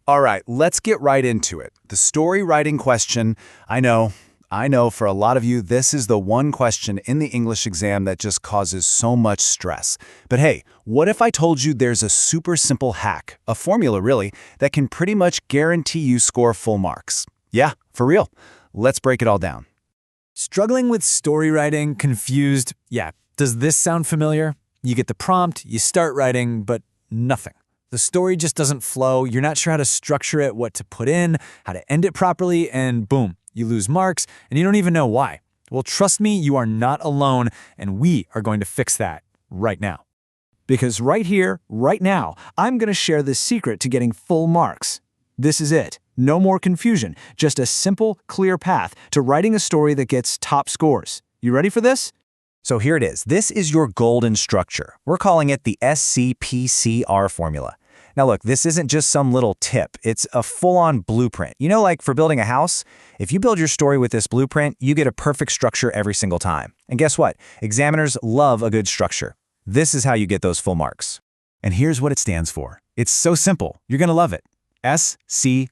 All right, let's get right into it. The story writing question. I know for a lot of you, this is the one question in the English exam that just causes so much stress. But hey, what if I told you there's a super simple hack, a formula really, that can pretty much guarantee you score full marks? Yeah, for real. Let's break it all down. Struggling with story writing, confused? Yeah, does this sound familiar? You get the prompt, you start writing, but nothing. The story just doesn't flow, you're not sure how to structure it, what to put in, how to end it properly, and boom, you lose marks, and you don't even know why. Well, trust me, you are not alone, and we are going to fix that right now. Because right here, right now, I'm going to share the secret to getting full marks. This is it. No more confusion, just a simple, clear path to writing a story that gets top scores. You ready for this? So here it is. This is your golden structure. We're calling it the SCPCR formula. Now look, this isn't just some little tip. It's a full-on blueprint. You know, like for building a house, if you build your story with this blueprint, you get a perfect structure every single time. And guess what? Examiners love a good structure. This is how you get those full marks. And here's what it stands for. It's so simple. You're going to love it. SCPCR.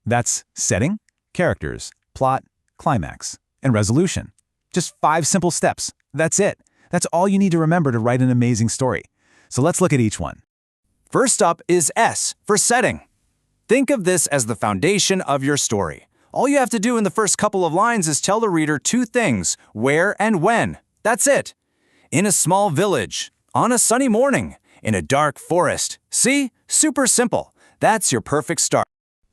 That's setting, characters, plot, climax, and resolution. Just 5 simple steps. That's it. That's all you need to remember to write an amazing story. So let's look at each one. First up is S for setting. Think of this as the foundation of your story. All you have to do in the first couple of lines is tell the reader 2 things, where and when. That's it. In a small village, on a sunny morning, in a dark forest. See? Super simple. That's your perfect start.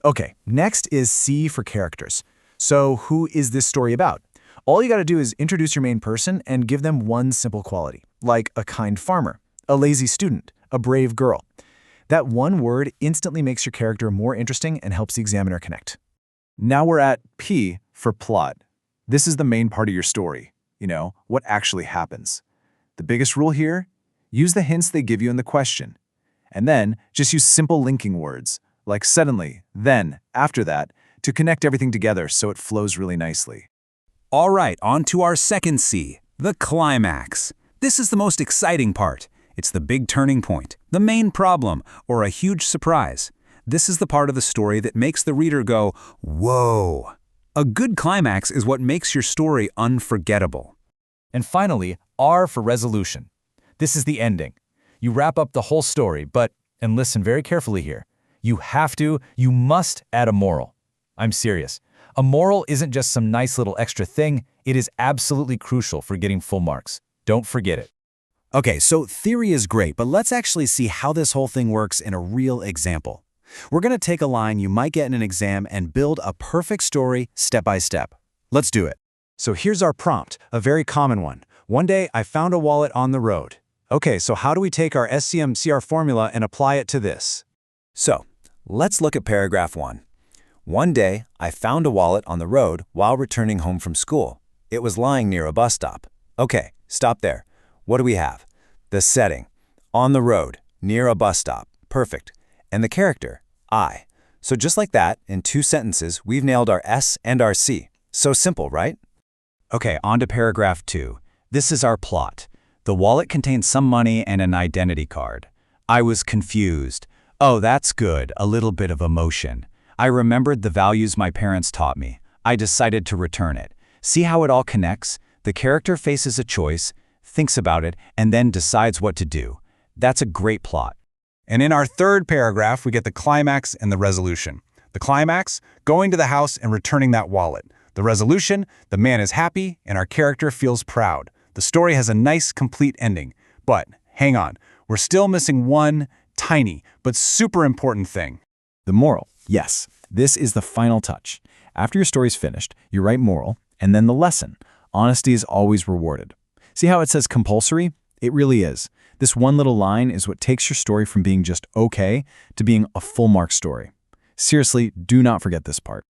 Okay, next is C for characters. So who is this story about? All you got to do is introduce your main person and give them one simple quality, like a kind farmer, a lazy student, a brave girl. That one word instantly makes your character more interesting and helps the examiner connect. Now we're at P for plot. This is the main part of your story. You know, what actually happens. The biggest rule here? Use the hints they give you in the question. And then just use simple linking words, like suddenly, then, after that, to connect everything together so it flows really nicely. All right, on to our second C, the climax. This is the most exciting part. It's the big turning point, the main problem, or a huge surprise. This is the part of the story that makes the reader go, whoa. A good climax is what makes your story unforgettable. And finally, R for resolution. This is the ending. You wrap up the whole story, but, and listen very carefully here, you must add a moral. I'm serious. A moral isn't just some nice little extra thing, it is absolutely crucial for getting full marks. Don't forget it. Okay, so theory is great, but let's actually see how this whole thing works in a real example. We're going to take a line you might get in an exam and build a perfect story step by step. Let's do it. So here's our prompt, a very common one. One day, I found a wallet on the road. Okay, so how do we take our SCMCR formula and apply it to this? So let's look at paragraph 1. One day, I found a wallet on the road while returning home from school. It was lying near a bus stop. Okay, stop there. What do we have? The setting, on the road, near a bus stop. Perfect. And the character, I. So just like that, in 2 sentences, we've nailed our S and our C. So simple, right? Okay, on to paragraph 2. This is our plot. The wallet contained some money and an identity card. I was confused. Oh, that's good, a little bit of emotion. I remembered the values my parents taught me. I decided to return it. See how it all connects? The character faces a choice, thinks about it, and then decides what to do. That's a great plot. And in our third paragraph, we get the climax and the resolution. The climax, going to the house and returning that wallet. The resolution, the man is happy and our character feels proud. The story has a nice, complete ending. But hang on, we're still missing one tiny but super important thing. The moral. Yes, this is the final touch. After your story's finished, you write moral, and then the lesson. Honesty is always rewarded. See how it says compulsory? It really is. This one little line is what takes your story from being just okay to being a full mark story. Seriously, do not forget this part.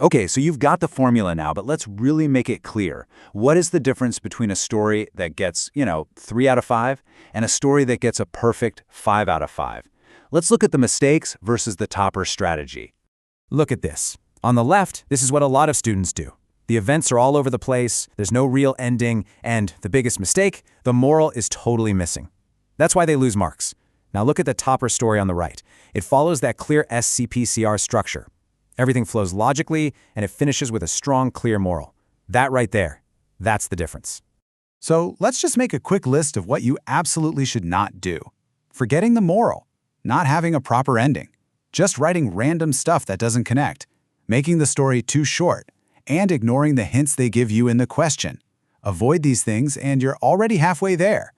Okay, so you've got the formula now, but let's really make it clear. What is the difference between a story that gets, 3 out of 5 and a story that gets a perfect 5 out of 5? Let's look at the mistakes versus the topper strategy. Look at this. On the left, this is what a lot of students do. The events are all over the place, there's no real ending, and the biggest mistake, the moral is totally missing. That's why they lose marks. Now look at the topper story on the right. It follows that clear SCPCR structure. Everything flows logically, and it finishes with a strong, clear moral. That right there, that's the difference. So let's just make a quick list of what you absolutely should not do. Forgetting the moral, not having a proper ending, just writing random stuff that doesn't connect, making the story too short, and ignoring the hints they give you in the question. Avoid these things and you're already halfway there.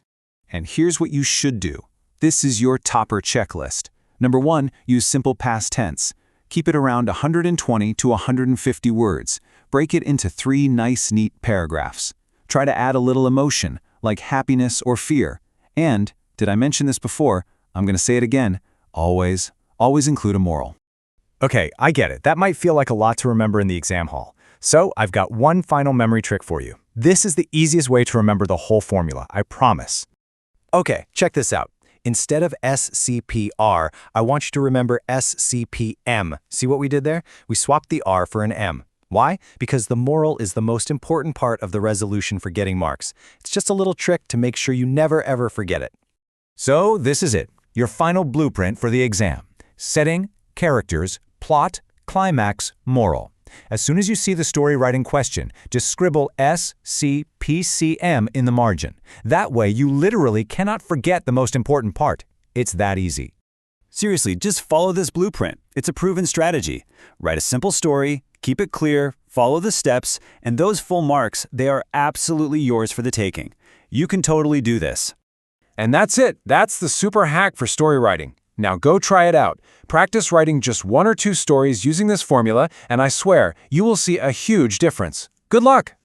And here's what you should do. This is your topper checklist. Number 1, use simple past tense. Keep it around 120 to 150 words. Break it into 3 nice, neat paragraphs. Try to add a little emotion, like happiness or fear. And, did I mention this before? I'm going to say it again. Always include a moral. Okay, I get it. That might feel like a lot to remember in the exam hall. So I've got one final memory trick for you. This is the easiest way to remember the whole formula, I promise. Okay, check this out. Instead of SCPR, I want you to remember SCPM. See what we did there? We swapped the R for an M. Why? Because the moral is the most important part of the resolution for getting marks. It's just a little trick to make sure you never ever forget it. So this is it, your final blueprint for the exam. Setting, characters, plot, climax, moral. As soon as you see the story writing question, just scribble SCPCM in the margin. That way you literally cannot forget the most important part. It's that easy. Seriously, just follow this blueprint. It's a proven strategy. Write a simple story, keep it clear, follow the steps, and those full marks, they are absolutely yours for the taking. You can totally do this. And that's it. That's the super hack for story writing. Now go try it out. Practice writing just 1 or 2 stories using this formula, and I swear, you will see a huge difference. Good luck!